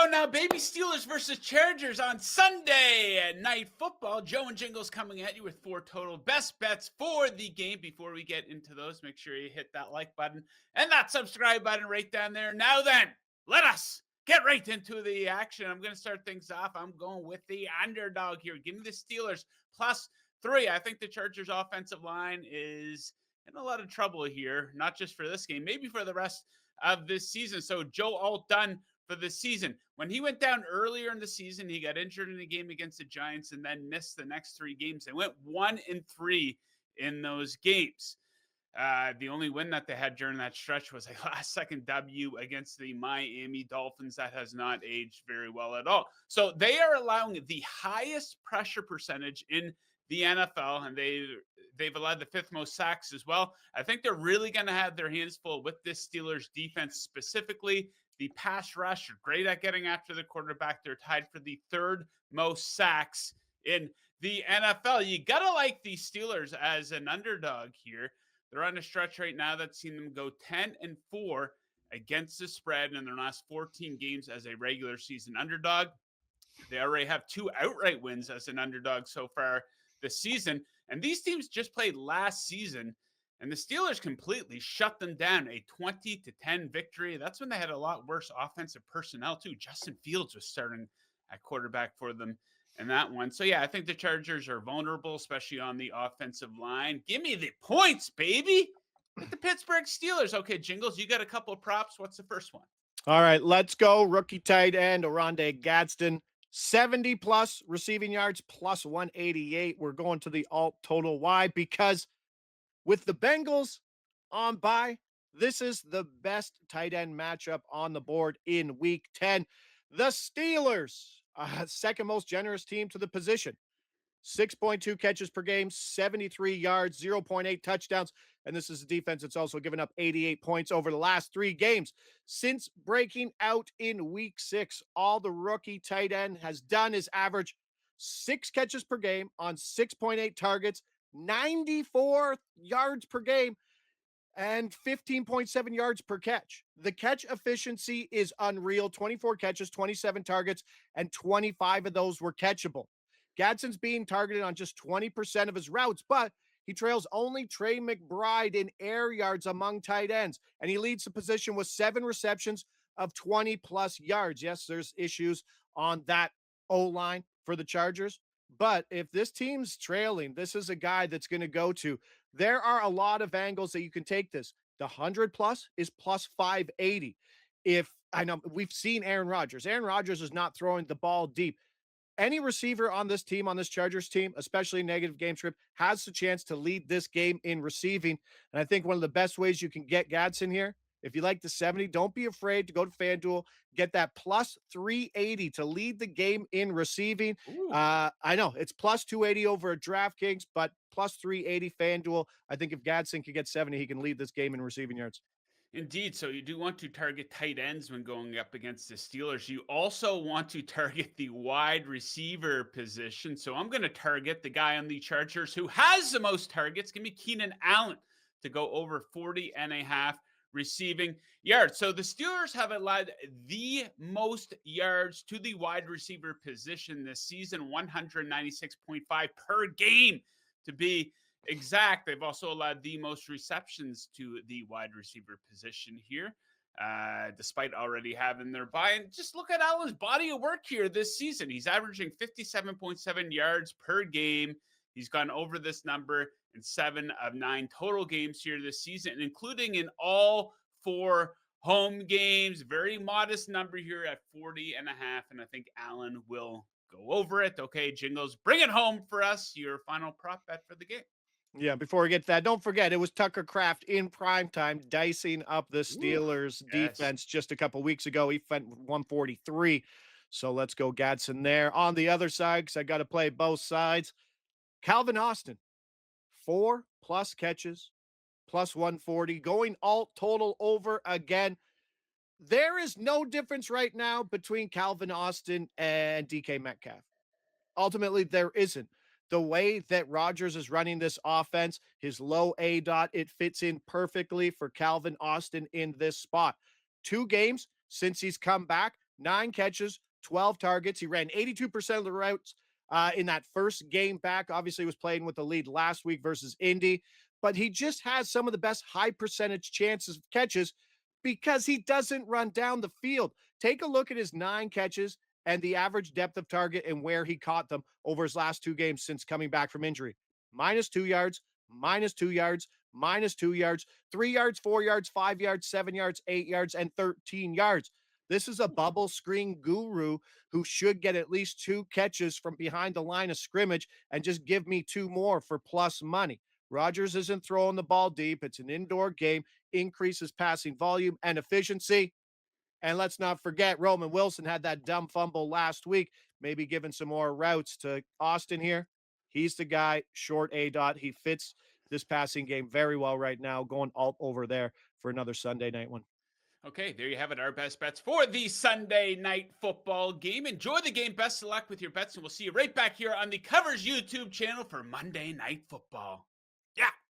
go now, baby. Steelers versus Chargers on Sunday at Night Football. Joe and Jingles coming at you with 4 total best bets for the game. Before we get into those, make sure you hit that like button and that subscribe button right down there. Now then, let us get right into the action. I'm going to start things off. I'm going with the underdog here. Give me the Steelers +3. I think the Chargers offensive line is in a lot of trouble here, not just for this game, maybe for the rest of this season. So Joe all done for the season. When he went down earlier in the season, he got injured in a game against the Giants and then missed the next 3 games. They went 1-3 in those games. The only win that they had during that stretch was a last-second W against the Miami Dolphins. That has not aged very well at all. So they are allowing the highest pressure percentage in the NFL, and they've allowed the 5th most sacks as well. I think they're really going to have their hands full with this Steelers defense, specifically the pass rush. Are great at getting after the quarterback. They're tied for the 3rd most sacks in the NFL. You got to like the Steelers as an underdog here. They're on a stretch right now that's seen them go 10-4 against the spread in their last 14 games as a regular season underdog. They already have 2 outright wins as an underdog so far this season. And these teams just played last season, and the Steelers completely shut them down. A 20-10 victory. That's when they had a lot worse offensive personnel too. Justin Fields was starting at quarterback for them in that one. So yeah, I think the Chargers are vulnerable, especially on the offensive line. Give me the points, baby. With the Pittsburgh Steelers. Okay, Jingles, you got a couple of props. What's the first one? All right, let's go. Rookie tight end, Oronde Gadsden. 70 plus receiving yards, plus 188. We're going to the alt total. Why? Because with the Bengals on bye, this is the best tight end matchup on the board in week 10. The Steelers, second most generous team to the position. 6.2 catches per game, 73 yards, 0.8 touchdowns. And this is a defense that's also given up 88 points over the last 3 games. Since breaking out in week 6, all the rookie tight end has done is average 6 catches per game on 6.8 targets, 94 yards per game, and 15.7 yards per catch. The catch efficiency is unreal. 24 catches, 27 targets, and 25 of those were catchable. Gadsden's being targeted on just 20% of his routes, but he trails only Trey McBride in air yards among tight ends, and he leads the position with 7 receptions of 20-plus yards. Yes, there's issues on that O-line for the Chargers, but if this team's trailing, this is a guy that's going to go to. There are a lot of angles that you can take this. The 100-plus is plus 580. I know we've seen Aaron Rodgers. Aaron Rodgers is not throwing the ball deep. Any receiver on this team, on this Chargers team, especially negative game script, has the chance to lead this game in receiving. And I think one of the best ways you can get Gadsden here, if you like the 70, don't be afraid to go to FanDuel, get that plus 380 to lead the game in receiving. I know it's plus 280 over at DraftKings, but plus 380 FanDuel. I think if Gadsden can get 70, he can lead this game in receiving yards. Indeed. So you do want to target tight ends when going up against the Steelers. You also want to target the wide receiver position. So I'm going to target the guy on the Chargers who has the most targets. Give me Keenan Allen to go over 40.5 receiving yards. So the Steelers have allowed the most yards to the wide receiver position this season, 196.5 per game to be exact. They've also allowed the most receptions to the wide receiver position here, despite already having their bye. And just look at Allen's body of work here this season. He's averaging 57.7 yards per game. He's gone over this number in 7 of 9 total games here this season, including in all 4 home games. Very modest number here at 40.5. And I think Allen will go over it. Okay, Jingles, bring it home for us. Your final prop bet for the game. Yeah, before we get to that, don't forget, it was Tucker Kraft in primetime dicing up the Steelers defense just a couple weeks ago. He went 143. So let's go Gadsden there. On the other side, because I got to play both sides, Calvin Austin, 4+ catches, plus 140, going alt total over again. There is no difference right now between Calvin Austin and DK Metcalf. Ultimately, there isn't. The way that Rodgers is running this offense, his low A dot, it fits in perfectly for Calvin Austin in this spot. 2 games since he's come back, 9 catches, 12 targets. He ran 82% of the routes in that first game back. Obviously, was playing with the lead last week versus Indy, but he just has some of the best high percentage chances of catches because he doesn't run down the field. Take a look at his 9 catches and the average depth of target and where he caught them over his last 2 games since coming back from injury. -2 yards, -2 yards, -2 yards, 3 yards, 4 yards, 5 yards, 7 yards, 8 yards, and 13 yards. This is a bubble screen guru who should get at least 2 catches from behind the line of scrimmage and just give me 2 more for plus money. Rodgers isn't throwing the ball deep. It's an indoor game, increases passing volume and efficiency. And let's not forget, Roman Wilson had that dumb fumble last week, maybe giving some more routes to Austin here. He's the guy, short A dot. He fits this passing game very well right now, going all over there for another Sunday night one. Okay, there you have it. Our best bets for the Sunday night football game. Enjoy the game. Best of luck with your bets, and we'll see you right back here on the Covers YouTube channel for Monday Night Football. Yeah.